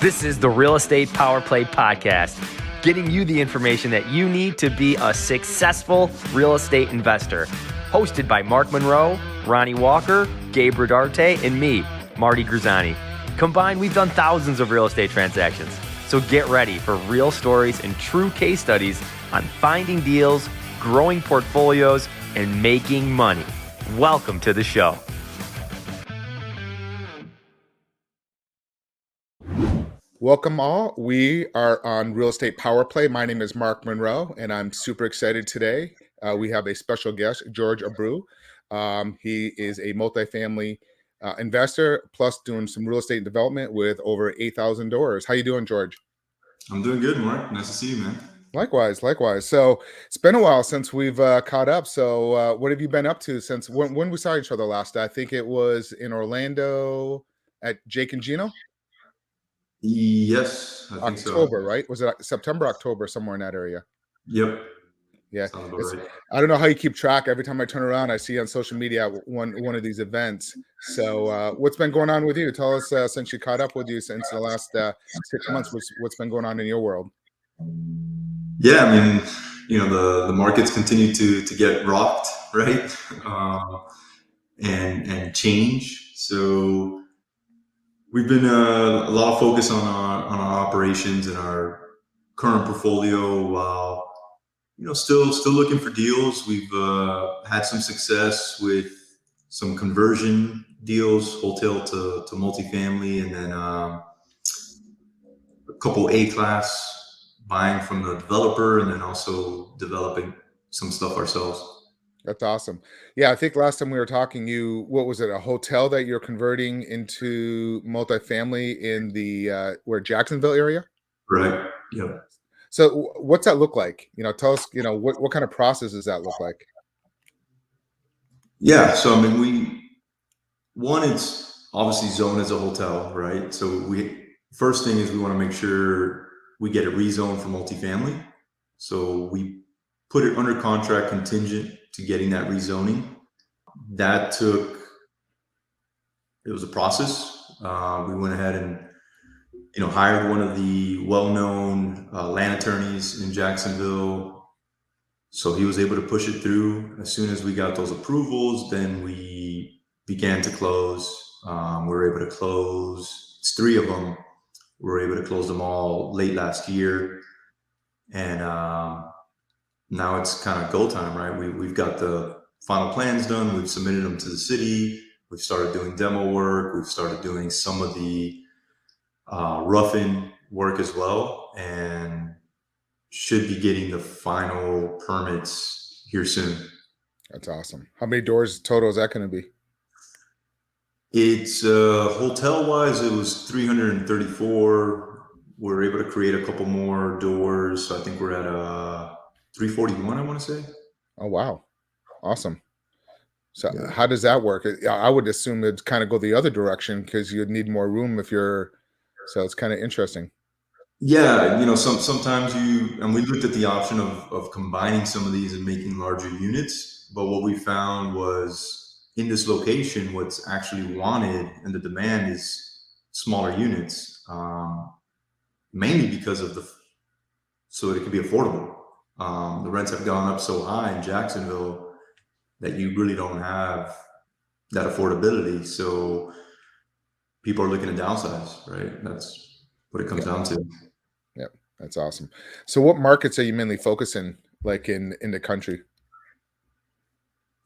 This is the Real Estate Power Play Podcast, getting you the information that you need to be a successful real estate investor. Hosted by Mark Monroe, Ronald Walker, Gabe Rodarte, and me, Marty Grizzanti. Combined, we've done thousands of real estate transactions. So get ready for real stories and true case studies on finding deals, growing portfolios, and making money. Welcome to the show. Welcome all. We are on Real Estate Power Play. My name is Mark Monroe, and I'm super excited today. We have a special guest, Jorge Abreu. He is a multifamily investor, plus doing some real estate development with over 8,000 doors. How you doing, Jorge? I'm doing good, Mark. Nice to see you, man. Likewise. So it's been a while since we've caught up. So what have you been up to since when we saw each other last? I think it was in Orlando at Jake and Gino. Yes, I think October, so. right? Was it September, October, somewhere in that area? Yep. Yeah. Right. I don't know how you keep track. Every time I turn around, I see on social media one of these events. So what's been going on with you? Tell us, since you caught up with you since the last 6 months, what's been going on in your world? Yeah, I mean, the markets continue to get rocked, right? And change. So we've been a lot of focus on our operations and our current portfolio while still looking for deals. We've had some success with some conversion deals, hotel to multifamily, and then a couple A-class buying from the developer, and then also developing some stuff ourselves. That's awesome. Yeah, I think last time we were talking, what was it, a hotel that you're converting into multifamily in the Jacksonville area? Right. Yeah. So what's that look like? Tell us, what kind of process does that look like? Yeah. So, I mean, it's obviously zoned as a hotel, right? So first thing is we want to make sure we get it rezoned for multifamily. So we put it under contract contingent to getting that rezoning. It was a process. We went ahead and hired one of the well-known land attorneys in Jacksonville. So he was able to push it through. As soon as we got those approvals, then we began to close. We were able to close, it's 3 of them. We were able to close them all late last year. And now it's kind of go time, right? We've got the final plans done. We've submitted them to the city. We've started doing demo work. We've started doing some of the roughing work as well, and should be getting the final permits here soon. That's awesome. How many doors total is that going to be? It's hotel wise, it was 334. We're able to create a couple more doors. So I think we're at 341, I want to say. Oh, wow. Awesome. So yeah. How does that work? I would assume it'd kind of go the other direction because you'd need more room so it's kind of interesting. Yeah. Sometimes and we looked at the option of combining some of these and making larger units. But what we found was in this location, what's actually wanted and the demand is smaller units, mainly because so it could be affordable. The rents have gone up so high in Jacksonville that you really don't have that affordability. So people are looking to downsize, right? That's what it comes down to. Yep. That's awesome. So what markets are you mainly focusing like in the country?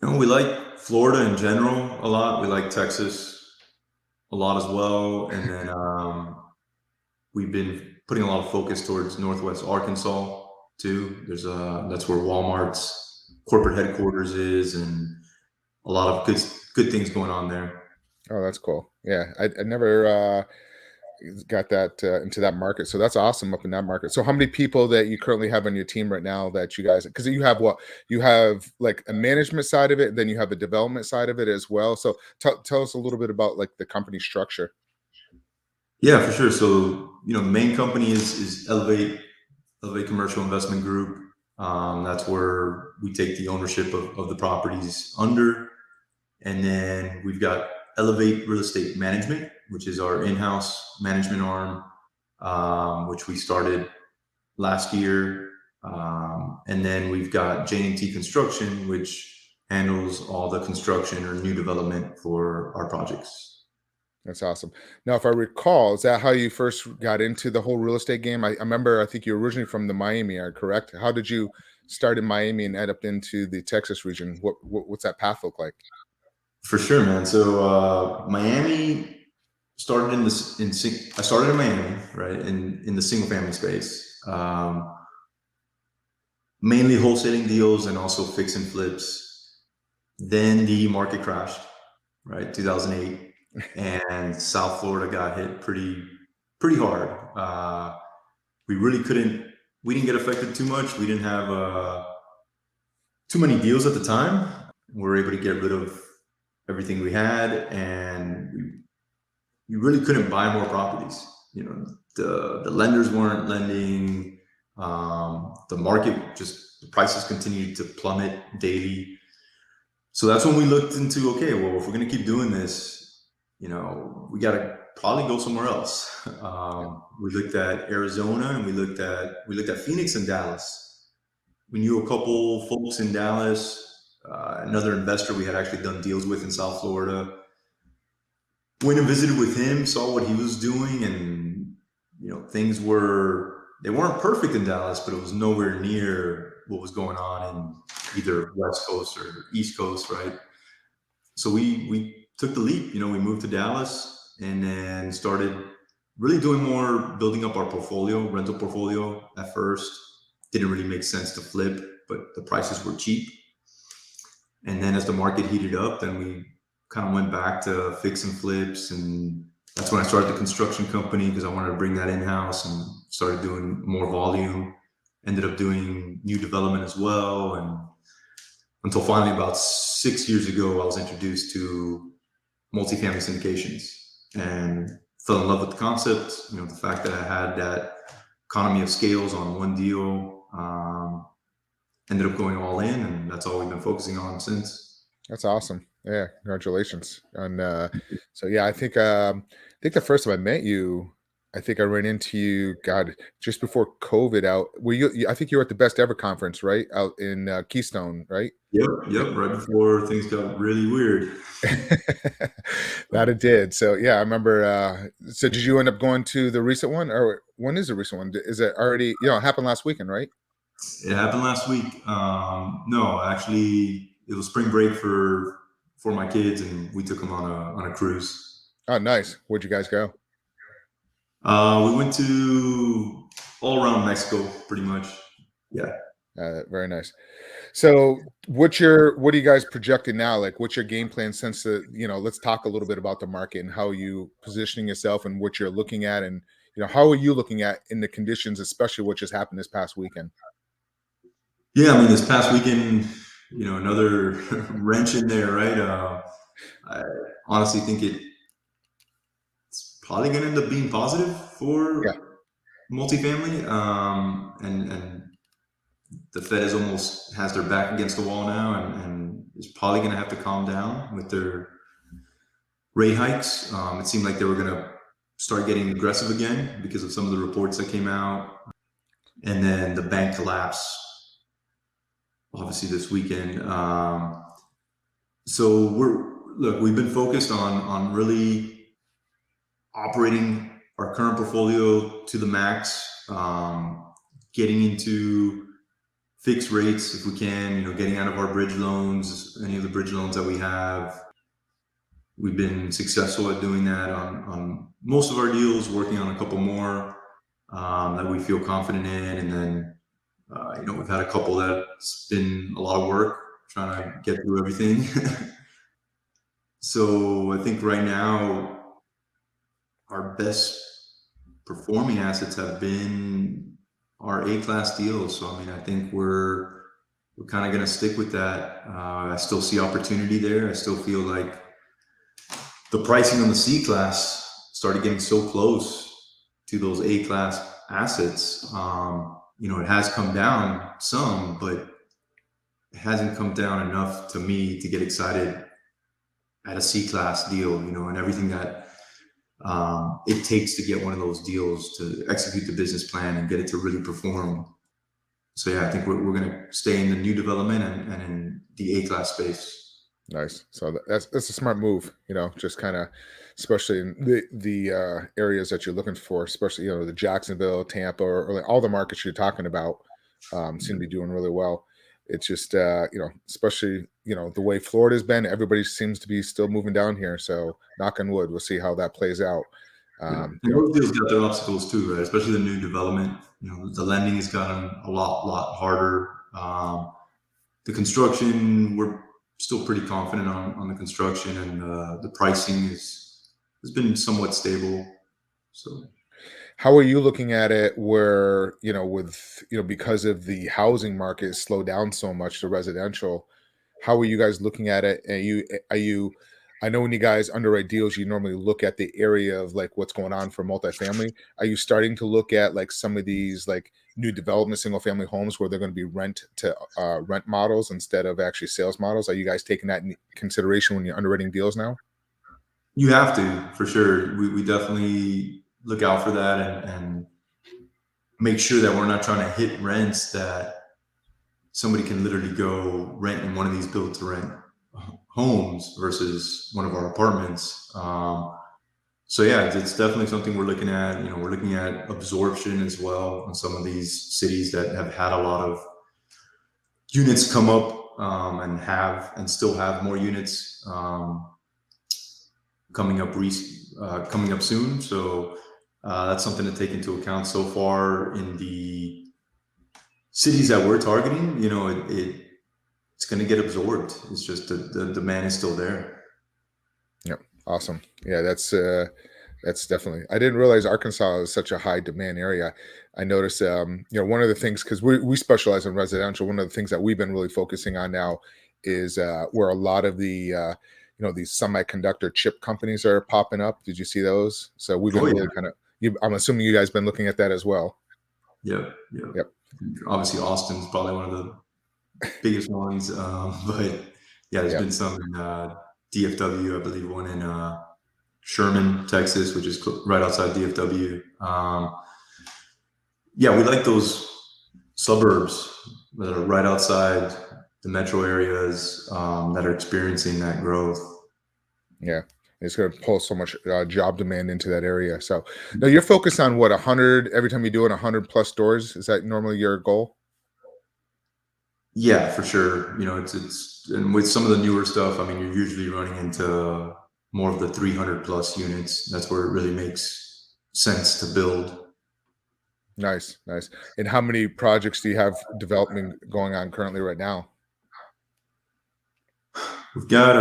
We like Florida in general a lot. We like Texas a lot as well. And then we've been putting a lot of focus towards Northwest Arkansas too. That's where Walmart's corporate headquarters is, and a lot of good things going on there. Oh, that's cool. Yeah, I never got that into that market, so that's awesome up in that market. So how many people that you currently have on your team right now that you guys, because you have like a management side of it, then you have a development side of it as well. So tell us a little bit about like the company structure. Yeah, for sure. So the main company is Elevate Commercial Investment Group. That's where we take the ownership of the properties under. And then we've got Elevate Real Estate Management, which is our in-house management arm. which we started last year. And then we've got J&T Construction, which handles all the construction or new development for our projects. That's awesome. Now, if I recall, is that how you first got into the whole real estate game? I remember, I think you're originally from the Miami area, correct? How did you start in Miami and end up into the Texas region? What's that path look like? For sure, man. So Miami started I started in Miami, right, in the single family space, mainly wholesaling deals and also fix and flips. Then the market crashed, right, 2008, and South Florida got hit pretty hard. We didn't get affected too much. We didn't have too many deals at the time. We were able to get rid of everything we had, and we really couldn't buy more properties. You know, the lenders weren't lending. The market the prices continued to plummet daily. So that's when we looked into, okay, well, if we're going to keep doing this, you know, we got to probably go somewhere else. We looked at Arizona, and we looked at Phoenix and Dallas. We knew a couple folks in Dallas, another investor we had actually done deals with in South Florida. Went and visited with him, saw what he was doing, and, you know, they weren't perfect in Dallas, but it was nowhere near what was going on in either West Coast or East Coast, right? So we took the leap. You know, we moved to Dallas and then started really doing more, building up our rental portfolio. At first, didn't really make sense to flip, but the prices were cheap. And then as the market heated up, then we kind of went back to fix and flips, and that's when I started the construction company because I wanted to bring that in-house and started doing more volume. Ended up doing new development as well, and until finally about 6 years ago, I was introduced to multifamily syndications and fell in love with the concept. You know, the fact that I had that economy of scales on one deal, ended up going all in, and that's all we've been focusing on since. That's awesome. Yeah, congratulations. And so yeah, I think the first time I met you, I think I ran into you, God, just before COVID out. I think you were at the Best Ever conference, right? Out in Keystone, right? Yep. Right before things got really weird. That it did. So yeah, I remember. So did you end up going to the recent one, or when is the recent one? Is it already? You know, it happened last weekend, right? It happened last week. No, actually, it was spring break for my kids, and we took them on a cruise. Oh, nice. Where'd you guys go? We went to all around Mexico, pretty much. Yeah. Very nice. So what are you guys projecting now? Like, what's your game plan since let's talk a little bit about the market and how you positioning yourself and what you're looking at, and, you know, how are you looking at in the conditions, especially what just happened this past weekend? Yeah. I mean, this past weekend, you know, another wrench in there, right? I honestly think it's probably going to end up being positive for multifamily. And the Fed has their back against the wall now, and is probably going to have to calm down with their rate hikes. It seemed like they were going to start getting aggressive again because of some of the reports that came out. And then the bank collapse, obviously, this weekend. So we've been focused on really operating our current portfolio to the max, getting into fixed rates if we can, you know, getting out of our bridge loans, any of the bridge loans that we have. We've been successful at doing that on most of our deals, working on a couple more that we feel confident in. And then, you know, we've had a couple that's been a lot of work trying to get through everything. So I think right now, our best performing assets have been our A-class deals. So, I mean, I think we're kind of going to stick with that. I still see opportunity there. I still feel like the pricing on the C-class started getting so close to those A-class assets. You know, it has come down some, but it hasn't come down enough to me to get excited at a C-class deal, you know, and everything that it takes to get one of those deals to execute the business plan and get it to really perform. So yeah, I think we're going to stay in the new development and in the A-class space. Nice. So that's a smart move, just kind of, especially in the areas that you're looking for, especially, the Jacksonville, Tampa, or like all the markets you're talking about seem to be doing really well. It's just, especially, the way Florida's been, everybody seems to be still moving down here. So knock on wood, we'll see how that plays out. And those deals got their obstacles too, right? Especially the new development. The lending has gotten a lot harder. The construction, we're still pretty confident on the construction, and the pricing has been somewhat stable. So how are you looking at it where, with, because of the housing market slowed down so much, the residential, how are you guys looking at it? I know when you guys underwrite deals, you normally look at the area of like what's going on for multifamily. Are you starting to look at like some of these like new development single family homes where they're going to be rent models instead of actually sales models? Are you guys taking that in consideration when you're underwriting deals now? You have to, for sure. We definitely look out for that and make sure that we're not trying to hit rents that somebody can literally go rent in one of these build to rent homes versus one of our apartments. So yeah, it's definitely something we're looking at. We're looking at absorption as well in some of these cities that have had a lot of units come up and still have more units coming up soon. So that's something to take into account. So far in the cities that we're targeting, it's going to get absorbed. It's just the demand is still there. Yep. Awesome. Yeah, that's definitely, I didn't realize Arkansas is such a high demand area. I noticed, one of the things, because we specialize in residential, one of the things that we've been really focusing on now is where a lot of the, these semiconductor chip companies are popping up. Did you see those? So we've been really kind of, I'm assuming you guys been looking at that as well. Yep. Obviously, Austin's probably one of the biggest ones, but yeah, there's been some in DFW, I believe one in Sherman, Texas, which is right outside DFW. Yeah, we like those suburbs that are right outside the metro areas that are experiencing that growth. Yeah, it's going to pull so much job demand into that area. So now you're focused on what, 100 every time you do it, 100 plus stores. Is that normally your goal? Yeah, for sure. It's and with some of the newer stuff, I mean, you're usually running into more of the 300 plus units. That's where it really makes sense to build. Nice. And how many projects do you have development going on currently right now? We've got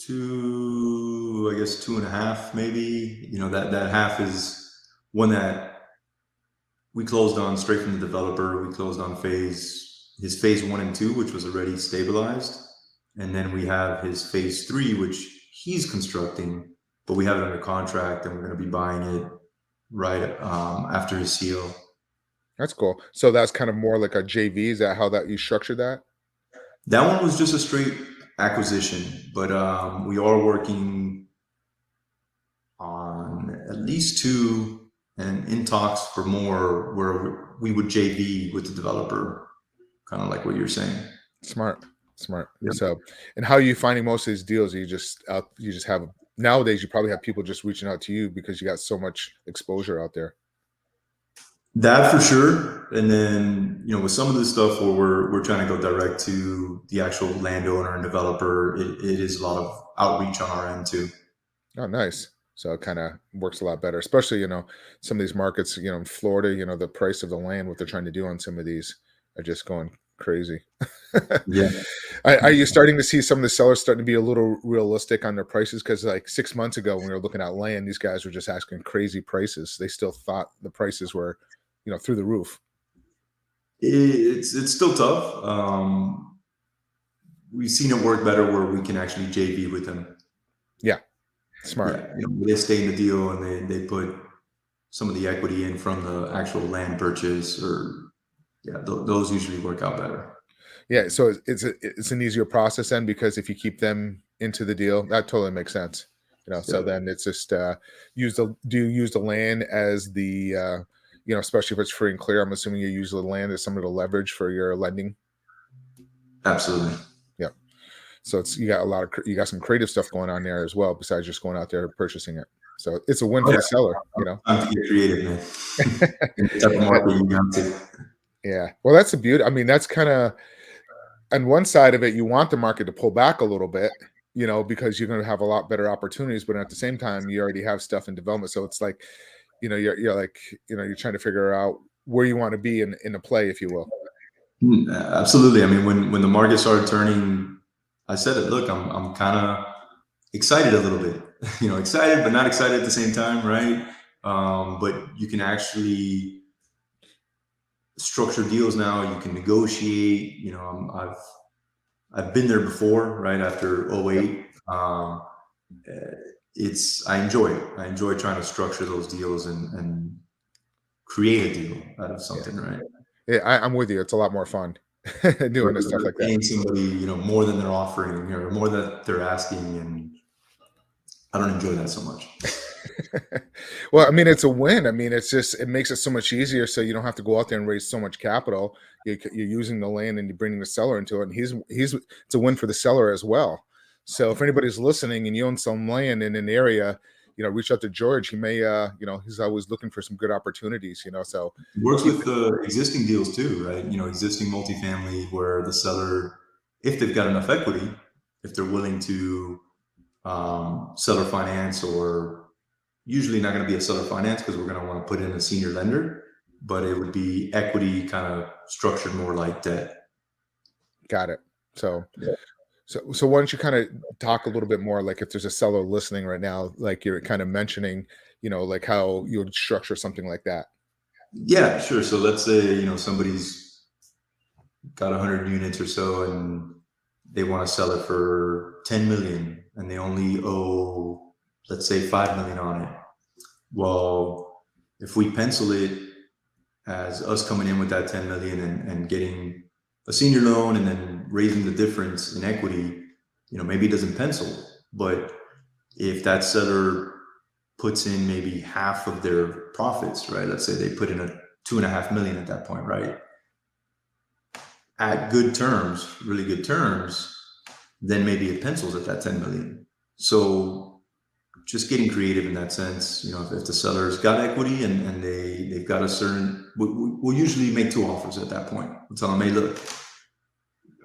2.5 maybe. That half is one that we closed on straight from the developer. We closed on his phase 1 and 2, which was already stabilized. And then we have his phase 3, which he's constructing, but we have it under contract and we're going to be buying it right after his seal. That's cool. So that's kind of more like a JV. Is that how that you structured that? That one was just a straight acquisition, but we are working on at least 2 and in talks for more where we would JV with the developer, kind of like what you're saying. Smart. Yep. So, and how are you finding most of these deals? You just have, nowadays you probably have people just reaching out to you because you got so much exposure out there. That for sure. And then, with some of the stuff where we're trying to go direct to the actual landowner and developer, it is a lot of outreach on our end too. Oh, nice. So it kind of works a lot better, especially, some of these markets, in Florida, the price of the land, what they're trying to do on some of these are just going crazy. Yeah. Are you starting to see some of the sellers starting to be a little realistic on their prices? Because like 6 months ago when we were looking at land, these guys were just asking crazy prices. They still thought the prices were, through the roof. It's still tough. We've seen it work better where we can actually JV with them. Yeah. Smart. Yeah, they stay in the deal and they put some of the equity in from the actual land purchase, or those usually work out better. Yeah, so it's an easier process then, because if you keep them into the deal, that totally makes sense. So then it's just do you use the land as the especially if it's free and clear, I'm assuming you use the land as some of the leverage for your lending. Absolutely. Yeah. So you got some creative stuff going on there as well, besides just going out there and purchasing it. So it's a win for the seller, Time to get creative, man. In the type of market you got to. Yeah. Well, that's the beauty. I mean, that's kind of on one side of it, you want the market to pull back a little bit, because you're going to have a lot better opportunities, but at the same time, you already have stuff in development. So it's like, you're like, you're trying to figure out where you want to be in the play, if you will. Absolutely. I mean, when the market started turning, I said it, look, I'm kind of excited a little bit, excited, but not excited at the same time. Right. But you can actually structure deals now. You can negotiate, I've been there before, right? After 2008. I enjoy it. I enjoy trying to structure those deals and create a deal out of something, right? Yeah, I'm with you. It's a lot more fun doing this stuff like that. Paying somebody, more than they're offering, or more than they're asking, and I don't enjoy that so much. Well, I mean, it's a win. I mean, it makes it so much easier, so you don't have to go out there and raise so much capital. You're using the land and you're bringing the seller into it, and it's a win for the seller as well. So if anybody's listening and you own some land in an area, reach out to George. He may, he's always looking for some good opportunities, so. It works with the existing deals too, right? Existing multifamily where the seller, if they've got enough equity, if they're willing to seller finance, or usually not going to be a seller finance because we're going to want to put in a senior lender, but it would be equity kind of structured more like debt. Got it. So, yeah. So why don't you kind of talk a little bit more, like if there's a seller listening right now, like you're kind of mentioning, like how you would structure something like that. Yeah, sure. So let's say, somebody's got 100 units or so and they want to sell it for 10 million and they only owe, let's say, 5 million on it. Well, if we pencil it as us coming in with that 10 million and getting a senior loan and then raising the difference in equity, maybe it doesn't pencil. But if that seller puts in maybe half of their profits, right? Let's say they put in a 2.5 million at that point, right? At good terms, really good terms, then maybe it pencils at that 10 million. So just getting creative in that sense, if the seller's got equity and they've got a certain, we'll usually make 2 offers at that point. We'll tell them, hey, look,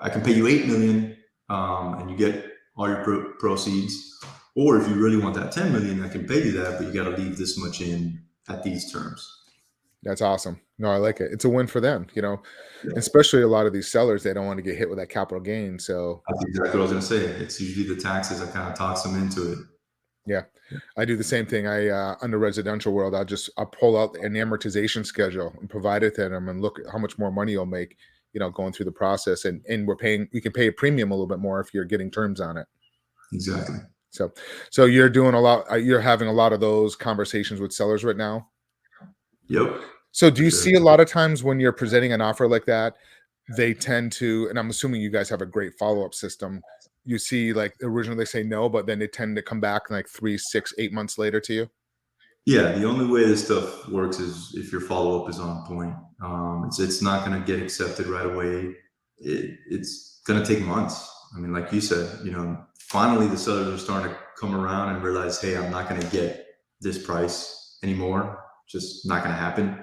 I can pay you 8 million and you get all your proceeds. Or if you really want that 10 million, I can pay you that, but you got to leave this much in at these terms. That's awesome. No, I like it. It's a win for them, especially a lot of these sellers, they don't want to get hit with that capital gain. So that's exactly what I was going to say. It's usually the taxes that kind of talks them into it. Yeah. I do the same thing. Under residential world, I'll pull out an amortization schedule and provide it to them and look at how much more money you'll make, going through the process. And we can pay a premium a little bit more if you're getting terms on it. Exactly. So you're doing you're having a lot of those conversations with sellers right now. Yep. So do you see a lot of times when you're presenting an offer like that, they tend to, and I'm assuming you guys have a great follow-up system. You see, like originally they say no, but then they tend to come back like 3, 6, 8 months later to you. Yeah, the only way this stuff works is if your follow-up is on point. It's not going to get accepted right away. It's going to take months. I mean, like you said, finally the sellers are starting to come around and realize, hey, I'm not going to get this price anymore. Just not going to happen.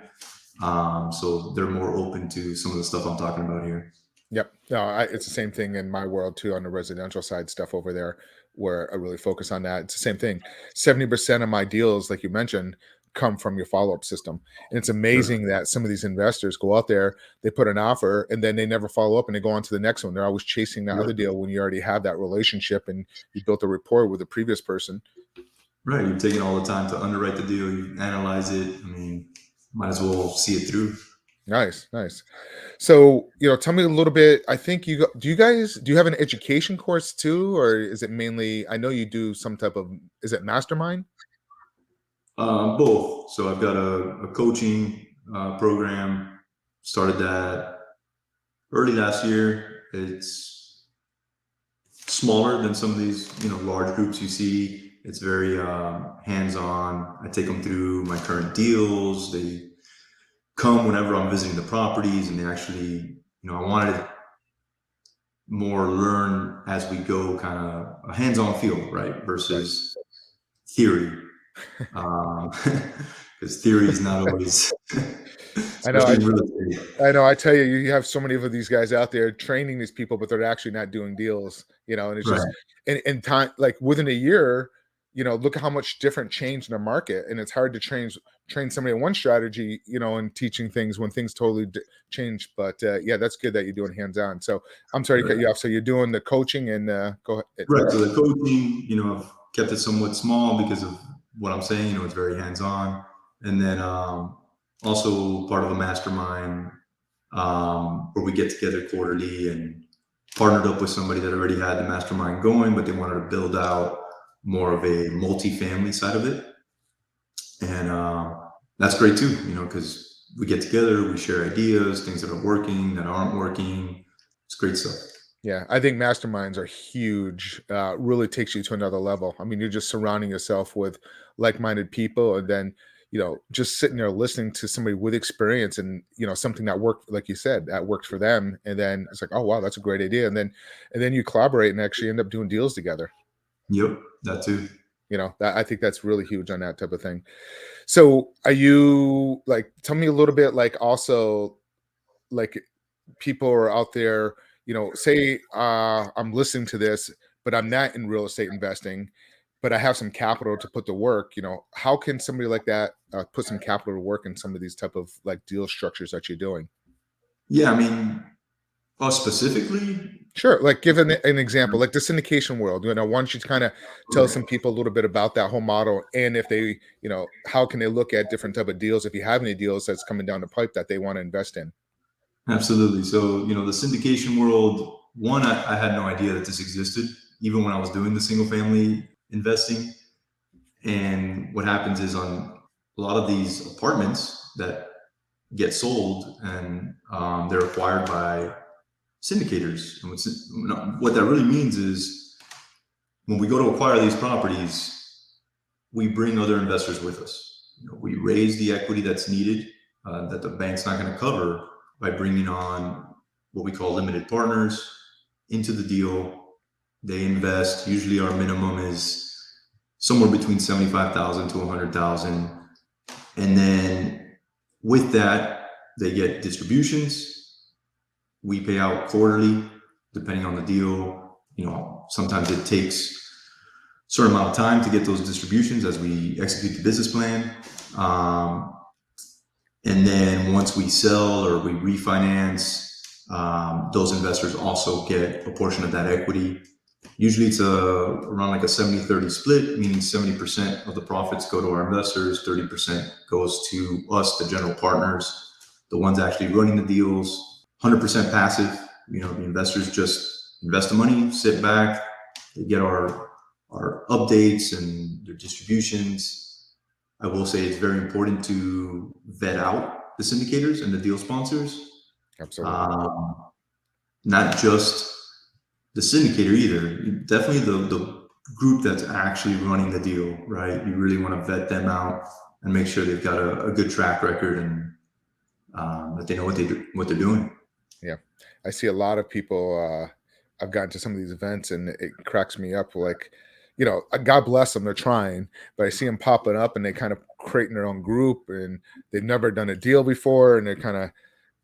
So they're more open to some of the stuff I'm talking about here. Yep. No, it's the same thing in my world too, on the residential side stuff over there, where I really focus on that. It's the same thing. 70% of my deals, like you mentioned, come from your follow-up system. And it's amazing that some of these investors go out there, they put an offer and then they never follow up and they go on to the next one. They're always chasing that other deal when you already have that relationship and you built a rapport with the previous person. Right. You've taken all the time to underwrite the deal. You analyze it. I mean, might as well see it through. Nice. So, tell me a little bit. I think do you have an education course too, or is it mainly, I know you do some type of, is it mastermind? Both. So I've got a coaching program, started that early last year. It's smaller than some of these, large groups you see. It's very hands-on. I take them through my current deals. They come whenever I'm visiting the properties, and they actually, I wanted to more learn as we go, kind of a hands-on feel, right? Versus theory. Because theory is not always, especially in real estate. I know. I tell you, you have so many of these guys out there training these people, but they're actually not doing deals, and it's just in time, like within a year, look at how much different change in the market. And it's hard to train somebody in one strategy, and teaching things when things totally change. But yeah, that's good that you're doing hands-on. So I'm sorry to cut you off. So you're doing the coaching and go ahead. Right. So the coaching, I've kept it somewhat small because of what I'm saying, it's very hands-on. And then also part of a mastermind where we get together quarterly, and partnered up with somebody that already had the mastermind going, but they wanted to build out more of a multifamily side of it. And that's great too, because we get together, we share ideas, things that are working, that aren't working. It's great stuff. Yeah, I think masterminds are huge. Really takes you to another level. I mean, you're just surrounding yourself with like-minded people, and then just sitting there listening to somebody with experience, and something that worked, like you said, that worked for them, and then it's like, oh wow, that's a great idea, and then you collaborate and actually end up doing deals together. Yep, that too. I think that's really huge on that type of thing. So, are you tell me a little bit, also, people are out there. Say I'm listening to this, but I'm not in real estate investing, but I have some capital to put to work. How can somebody like that put some capital to work in some of these type of deal structures that you're doing? Yeah, I mean, specifically? Sure. Give an example, like the syndication world. Why don't you kind of tell some people a little bit about that whole model, and if they, how can they look at different type of deals, if you have any deals that's coming down the pipe that they want to invest in? Absolutely. So, the syndication world, one, I had no idea that this existed, even when I was doing the single family investing. And what happens is, on a lot of these apartments that get sold, and they're acquired by syndicators. And what that really means is, when we go to acquire these properties, we bring other investors with us. We raise the equity that's needed, that the bank's not going to cover, by bringing on what we call limited partners into the deal. They invest. Usually our minimum is somewhere between $75,000 to $100,000. And then with that, they get distributions. We pay out quarterly, depending on the deal. Sometimes it takes a certain amount of time to get those distributions as we execute the business plan. And then once we sell or we refinance, those investors also get a portion of that equity. Usually it's around a 70-30 split, meaning 70% of the profits go to our investors, 30% goes to us, the general partners, the ones actually running the deals. 100% passive. The investors just invest the money, sit back, they get our updates and their distributions. I will say it's very important to vet out the syndicators and the deal sponsors. Absolutely. Not just the syndicator either. Definitely the group that's actually running the deal, right? You really want to vet them out and make sure they've got a good track record, and that they know what they're doing. Yeah, I see a lot of people. I've gotten to some of these events, and it cracks me up. God bless them, they're trying, but I see them popping up, and they kind of creating their own group, and they've never done a deal before, and they're kind of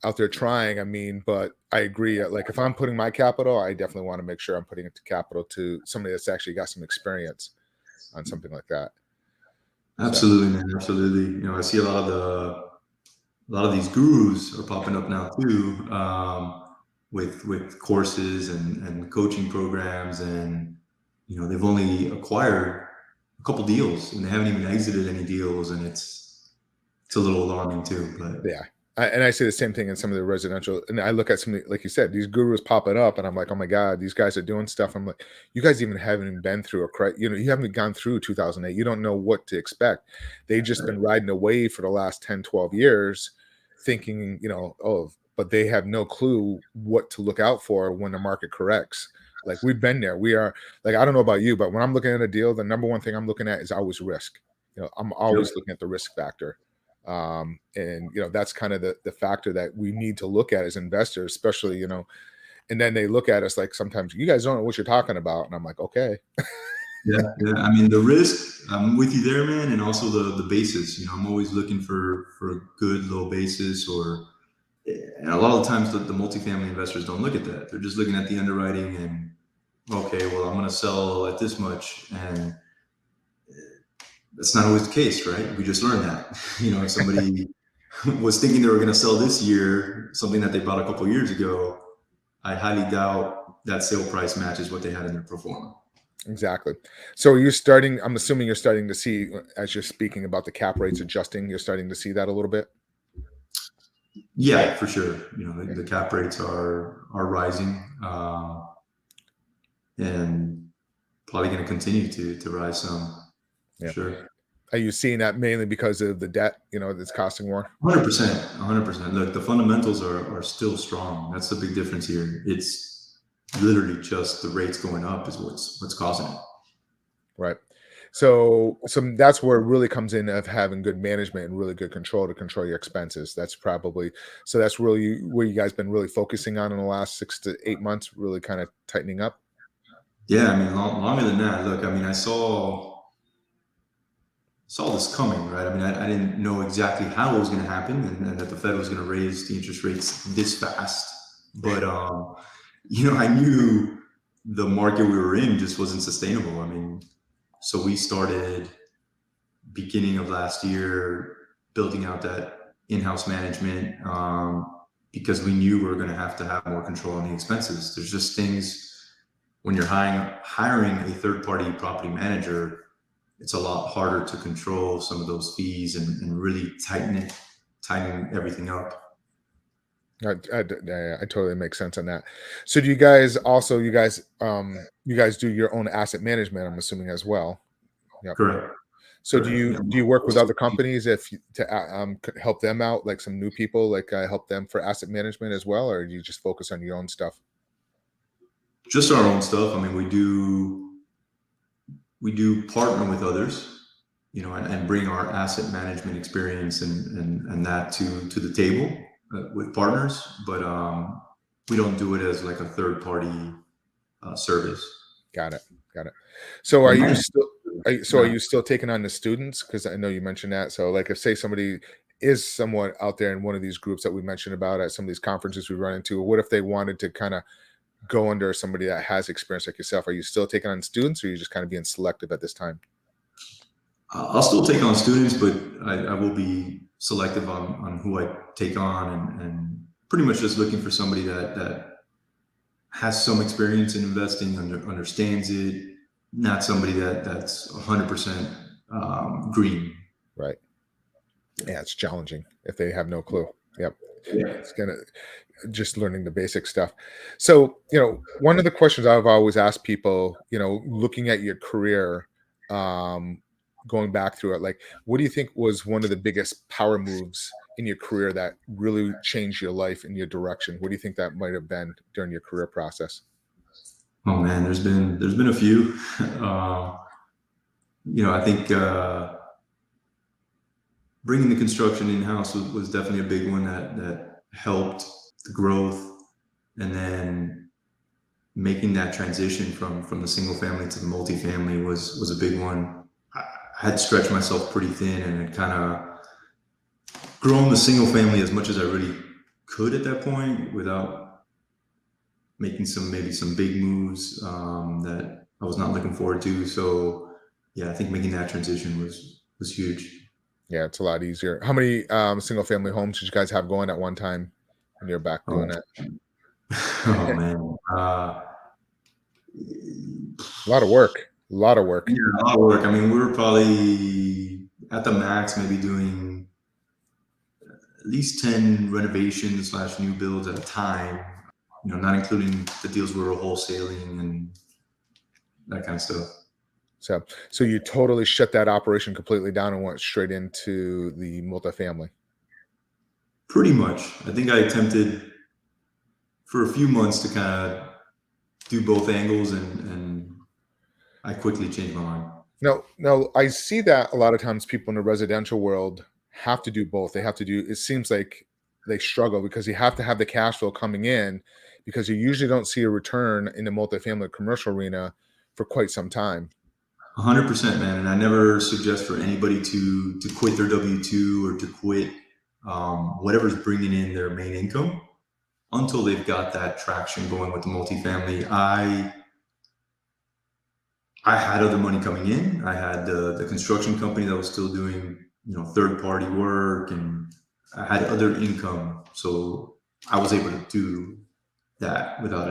out there trying. I mean, but I agree. If I'm putting my capital, I definitely want to make sure I'm putting it to capital to somebody that's actually got some experience on something like that. Absolutely, man. Absolutely. I see a lot of these gurus are popping up now too, with courses and coaching programs, and they've only acquired a couple deals, and they haven't even exited any deals, and it's a little alarming too. But yeah, and I say the same thing in some of the residential, and I look at some, like you said, these gurus popping up, and I'm like, oh my God, these guys are doing stuff. I'm like, you guys even haven't been through you haven't gone through 2008. You don't know what to expect. They've just been riding a wave for the last 10, 12 years, thinking, but they have no clue what to look out for when the market corrects. Like we've been there. We are like, I don't know about you, but when I'm looking at a deal, the number one thing I'm looking at is always risk. I'm always looking at the risk factor. And that's kind of the factor that we need to look at as investors, especially, and then they look at us like, sometimes you guys don't know what you're talking about. And I'm like, okay. Yeah. I mean, the risk, I'm with you there, man. And also the basis, I'm always looking for a good low basis, and a lot of the times the multifamily investors don't look at that. They're just looking at the underwriting and, okay, well, I'm going to sell at this much. And that's not always the case, right? We just learned that, if somebody was thinking they were going to sell this year, something that they bought a couple of years ago, I highly doubt that sale price matches what they had in their pro forma. Exactly. So I'm assuming you're starting to see, as you're speaking about the cap rates adjusting, you're starting to see that a little bit? Yeah, for sure. The cap rates are rising, and probably going to continue to rise some. Yeah. Sure. Are you seeing that mainly because of the debt, that's costing more? 100%. Look, the fundamentals are still strong. That's the big difference here. It's literally just the rates going up is what's causing it. Right. So that's where it really comes in of having good management and really good control to control your expenses. That's really where you guys been really focusing on in the last 6 to 8 months, really kind of tightening up. Yeah, I mean, longer than that. Look, I mean, I saw this coming, right? I mean, I didn't know exactly how it was going to happen, and that the Fed was going to raise the interest rates this fast. But I knew the market we were in just wasn't sustainable. I mean, so we started beginning of last year building out that in-house management, because we knew we were going to have more control on the expenses. There's just things when you're hiring a third-party property manager, it's a lot harder to control some of those fees and really tighten everything up. I totally make sense on that. So do you guys do your own asset management, I'm assuming, as well? Yep. Correct. So do you work with other companies to help them out, like some new people, like help them for asset management as well, or do you just focus on your own stuff? Just our own stuff. I mean, we do partner with others, and bring our asset management experience and that to the table with partners, but we don't do it as like a third party service. Got it. So are you still taking on the students? Because I know you mentioned that. So like if say somebody is somewhat out there in one of these groups that we mentioned about at some of these conferences we run into, what if they wanted to kind of go under somebody that has experience like yourself? Are you still taking on students, or are you just kind of being selective at this time? I'll still take on students, but I will be selective on who I take on, and pretty much just looking for somebody that has some experience in investing, understands it, not somebody that's 100% green. Right. Yeah, it's challenging if they have no clue. Yep. Yeah. It's just learning the basic stuff. So, one of the questions I've always asked people, looking at your career, going back through it, like, what do you think was one of the biggest power moves in your career that really changed your life and your direction? What do you think that might have been during your career process? Oh man, there's been a few. I think bringing the construction in-house was definitely a big one that helped the growth, and then making that transition from the single family to the multifamily was a big one. I had stretched myself pretty thin and had kind of grown the single family as much as I really could at that point without making some big moves that I was not looking forward to. So yeah, I think making that transition was huge. Yeah, it's a lot easier. How many single family homes did you guys have going at one time when you're back doing it? Oh man. A lot of work. Yeah, a lot of work. I mean, we were probably at the max, maybe doing at least 10 renovations / new builds at a time, not including the deals we were wholesaling and that kind of stuff. So you totally shut that operation completely down and went straight into the multifamily? Pretty much. I think I attempted for a few months to kind of do both angles, and I quickly changed my mind. No, I see that a lot of times people in the residential world have to do both. They have to do, it seems like they struggle because you have to have the cash flow coming in because you usually don't see a return in the multifamily commercial arena for quite some time. 100%, man. And I never suggest for anybody to quit their W-2 or to quit whatever's bringing in their main income until they've got that traction going with the multifamily. I had other money coming in. I had the construction company that was still doing, third party work, and I had other income. So I was able to do that without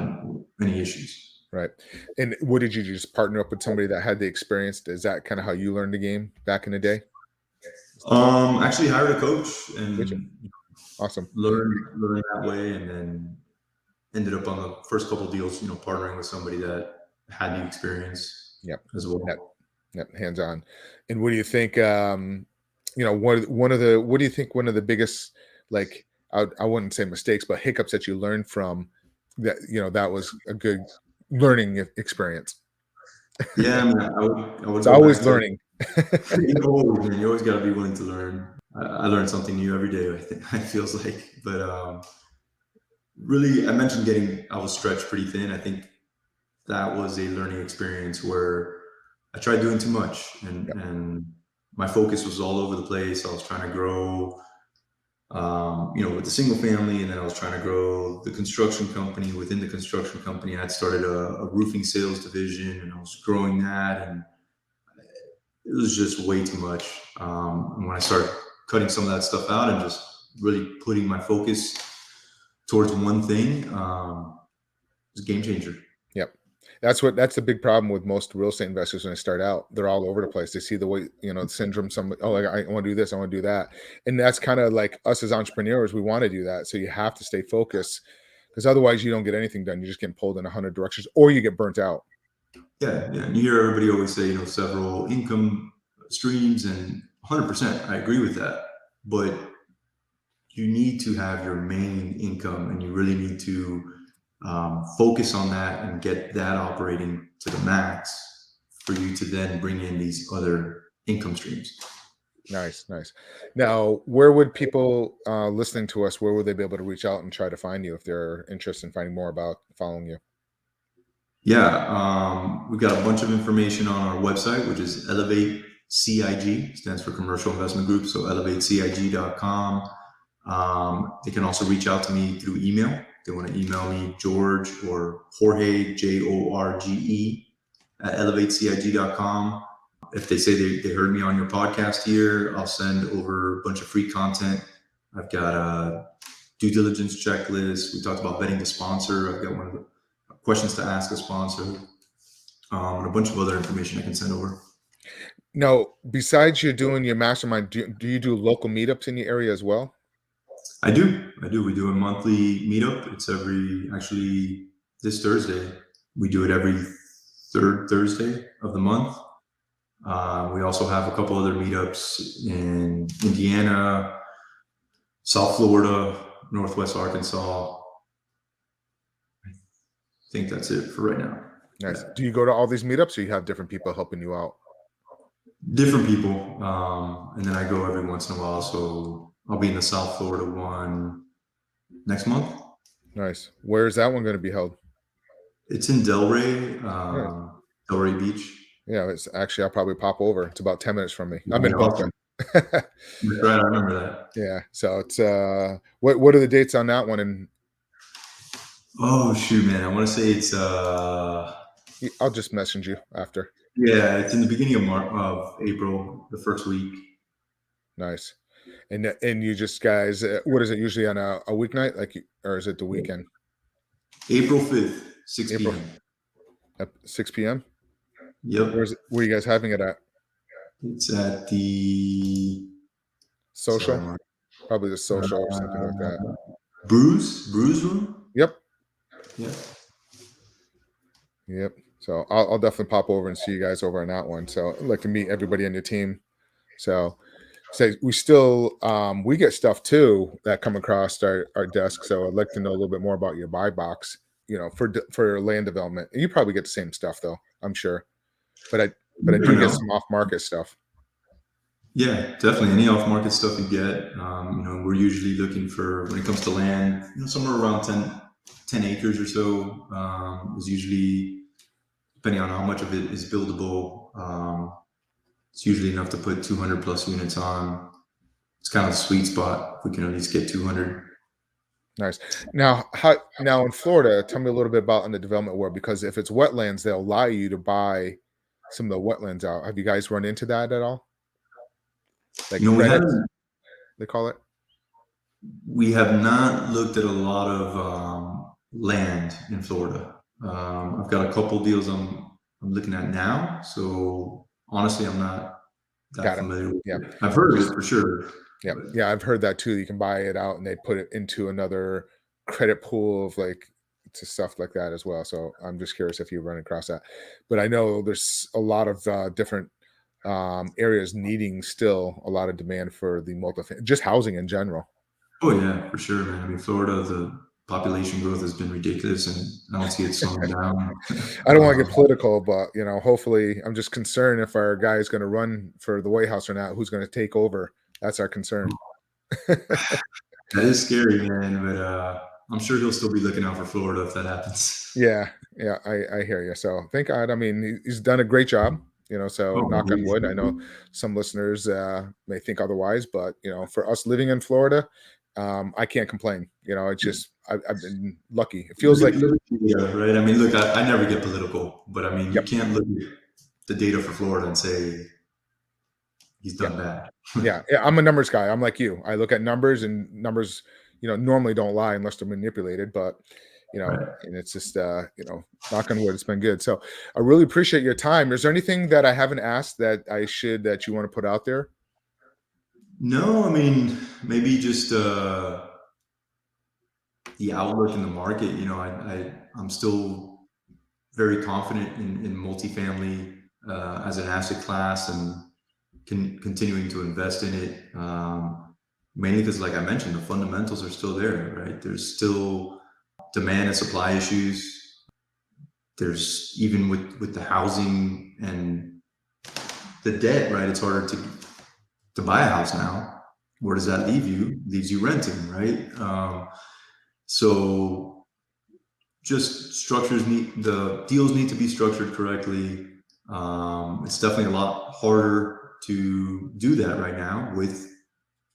any issues. Right. And what did you just partner up with somebody that had the experience? Is that kind of how you learned the game back in the day? Actually hired a coach and awesome. Learned that way, and then ended up on the first couple of deals, partnering with somebody that had the experience. Yep. As well. Yep. Hands on. And what do you think? What do you think one of the biggest, like, I wouldn't say mistakes, but hiccups that you learned from that? That was a good learning experience. Yeah, man, I would. It's always learning. You always got to be willing to learn. I learn something new every day. I think it feels like, but really, I mentioned I was stretched pretty thin. I think that was a learning experience where I tried doing too much, and my focus was all over the place. I was trying to grow, with the single family, and then I was trying to grow the construction company. Within the construction company, I'd started a roofing sales division, and I was growing that, and it was just way too much. And when I started cutting some of that stuff out and just really putting my focus towards one thing, it was a game changer. Yep. That's the big problem with most real estate investors when they start out. They're all over the place. They see the way, the syndrome, I want to do this, I want to do that. And that's kind of like us as entrepreneurs, we want to do that. So you have to stay focused because otherwise you don't get anything done. You're just getting pulled in 100 directions or you get burnt out. Yeah. And you hear everybody always say, several income streams, and 100%, I agree with that. But you need to have your main income, and you really need to focus on that and get that operating to the max for you to then bring in these other income streams. Nice. Now, where would people listening to us, where would they be able to reach out and try to find you if they're interested in finding more about following you? Yeah, we've got a bunch of information on our website, which is Elevate CIG, stands for Commercial Investment Group. So elevatecig.com. They can also reach out to me through email. They want to email me George or Jorge, Jorge, at elevatecig.com. If they say they heard me on your podcast here, I'll send over a bunch of free content. I've got a due diligence checklist. We talked about vetting the sponsor. I've got one of the questions to ask a sponsor, and a bunch of other information I can send over. Now, besides you doing your mastermind, do you do local meetups in your area as well? I do. We do a monthly meetup. It's actually this Thursday. We do it every third Thursday of the month. We also have a couple other meetups in Indiana, South Florida, Northwest Arkansas. I think that's it for right now. Nice. Do you go to all these meetups, or you have different people helping you out? Different people. And then I go every once in a while. So I'll be in the South Florida one next month. Nice. Where is that one going to be held? It's in Delray, Delray Beach. Yeah, it's actually, I'll probably pop over. It's about 10 minutes from me. I'm in Brooklyn. That's right, I remember that. Yeah. So it's what are the dates on that one? And oh shoot, man, I want to say it's I'll just message you after. Yeah, it's in the beginning of April, the first week. Nice. And you just guys, what is it usually on a weeknight, or is it the weekend? April 5th, 6 p.m. At 6 p.m. Yep. Where are you guys having it at? It's at the social, probably the social or something like that. Brews room. Yep. Yep. So I'll definitely pop over and see you guys over on that one. So I'd like to meet everybody on your team. So we still we get stuff too that come across our desk. So I'd like to know a little bit more about your buy box. for land development. You probably get the same stuff though, I'm sure. But I do get some off market stuff. Yeah, definitely. Any off market stuff you get, we're usually looking for, when it comes to land, somewhere around 10 acres or so is usually, depending on how much of it is buildable. It's usually enough to put 200 plus units on. It's kind of the sweet spot. If we can at least get 200. Nice. Now in Florida, tell me a little bit about in the development world, because if it's wetlands, they'll allow you to buy some of the wetlands out. Have you guys run into that at all? Like credits, they call it? We have not looked at a lot of land in Florida. I've got a couple deals I'm looking at now. So honestly, I'm not that familiar with it. I've heard of it for sure. Yeah. Yeah. I've heard that too. You can buy it out and they put it into another credit pool of like to stuff like that as well. So I'm just curious if you run across that. But I know there's a lot of different areas needing still a lot of demand for the multifamily, just housing in general. Oh yeah, for sure, man. I mean, Florida, the population growth has been ridiculous, and I don't see it slowing down. I don't want to get political, but hopefully, I'm just concerned if our guy is going to run for the White House or not. Who's going to take over? That's our concern. That is scary, man. But I'm sure he'll still be looking out for Florida if that happens. Yeah, I hear you. So thank God. I mean, he's done a great job. So knock on wood. I know some listeners may think otherwise, but for us living in Florida, I can't complain. It's just I've been lucky. It feels like right. I mean, look, I never get political, but I mean, you can't look at the data for Florida and say he's done bad. yeah, I'm a numbers guy. I'm like you. I look at numbers, and numbers, normally don't lie unless they're manipulated. But and it's just knock on wood, it's been good. So I really appreciate your time. Is there anything that I haven't asked that you want to put out there? No, I mean, maybe just the outlook in the market. I'm still very confident in multifamily as an asset class, and continuing to invest in it. Mainly because, like I mentioned, the fundamentals are still there, right? There's still demand and supply issues. There's, even with the housing and the debt, right? It's harder to buy a house now. Where does that leave you? Leaves you renting, right? So just the deals need to be structured correctly. It's definitely a lot harder to do that right now with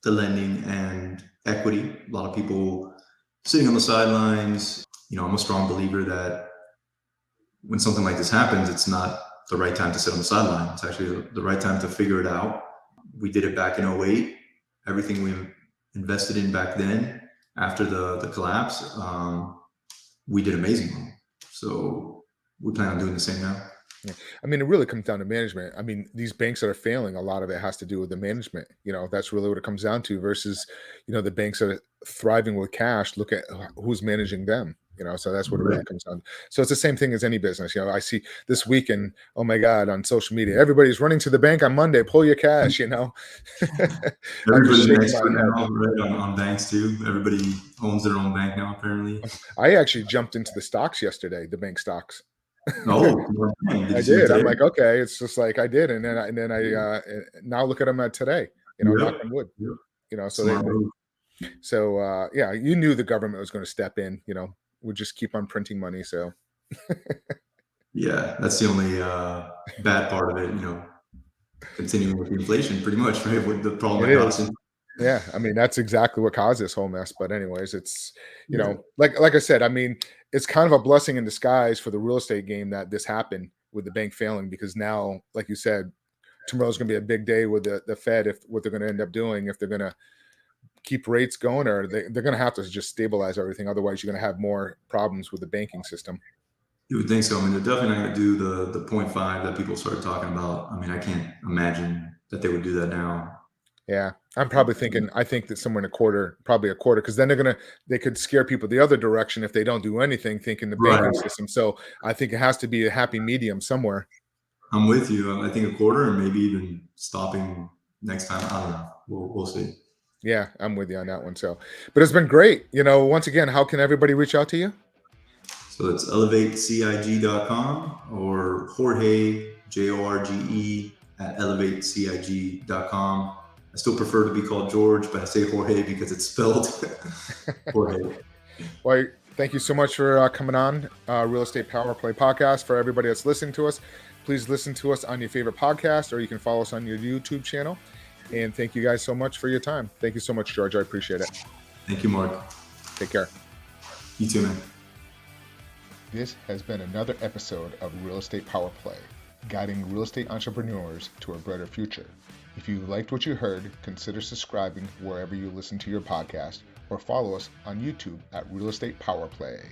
the lending and equity. A lot of people sitting on the sidelines. I'm a strong believer that when something like this happens, it's not the right time to sit on the sideline. It's actually the right time to figure it out. We did it back in 2008. Everything we invested in back then, after the collapse, we did amazing. So we plan on doing the same now. Yeah. I mean, it really comes down to management. I mean, these banks that are failing, a lot of it has to do with the management. That's really what it comes down to, versus, the banks that are thriving with cash. Look at who's managing them. So that's what it really comes down to. So it's the same thing as any business. I see this weekend, oh my God, on social media, everybody's running to the bank on Monday, pull your cash, Everybody on banks too. Everybody owns their own bank now, apparently. I actually jumped into the stocks yesterday, the bank stocks. Oh, I did. I'm like, okay, it's just like I did, and then I now look at them at today. Knock on wood. So yeah, you knew the government was going to step in. Would just keep on printing money. So yeah, that's the only bad part of it. Continuing with the inflation, pretty much, right? With the problem that caused it. Yeah, I mean, that's exactly what caused this whole mess. But anyways, it's like I said, I mean, it's kind of a blessing in disguise for the real estate game that this happened with the bank failing, because now, like you said, tomorrow's going to be a big day with the Fed, if what they're going to end up doing, if they're going to keep rates going, or they're going to have to just stabilize everything. Otherwise, you're going to have more problems with the banking system. You would think so. I mean, they're definitely not going to do the 0.5 that people started talking about. I mean, I can't imagine that they would do that now. Yeah, I'm probably thinking, I think that somewhere in probably a quarter, because then they could scare people the other direction if they don't do anything, thinking the banking system. So I think it has to be a happy medium somewhere. I'm with you. I think a quarter, and maybe even stopping next time. I don't know. We'll see. Yeah, I'm with you on that one. So, but it's been great. Once again, how can everybody reach out to you? So it's elevatecig.com or Jorge, Jorge, at elevatecig.com. I still prefer to be called George, but I say Jorge because it's spelled Jorge. Well, thank you so much for coming on Real Estate Power Play podcast. For everybody that's listening to us, please listen to us on your favorite podcast, or you can follow us on your YouTube channel. And thank you guys so much for your time. Thank you so much, George. I appreciate it. Thank you, Mark. Take care. You too, man. This has been another episode of Real Estate Power Play, guiding real estate entrepreneurs to a brighter future. If you liked what you heard, consider subscribing wherever you listen to your podcast, or follow us on YouTube at Real Estate Power Play.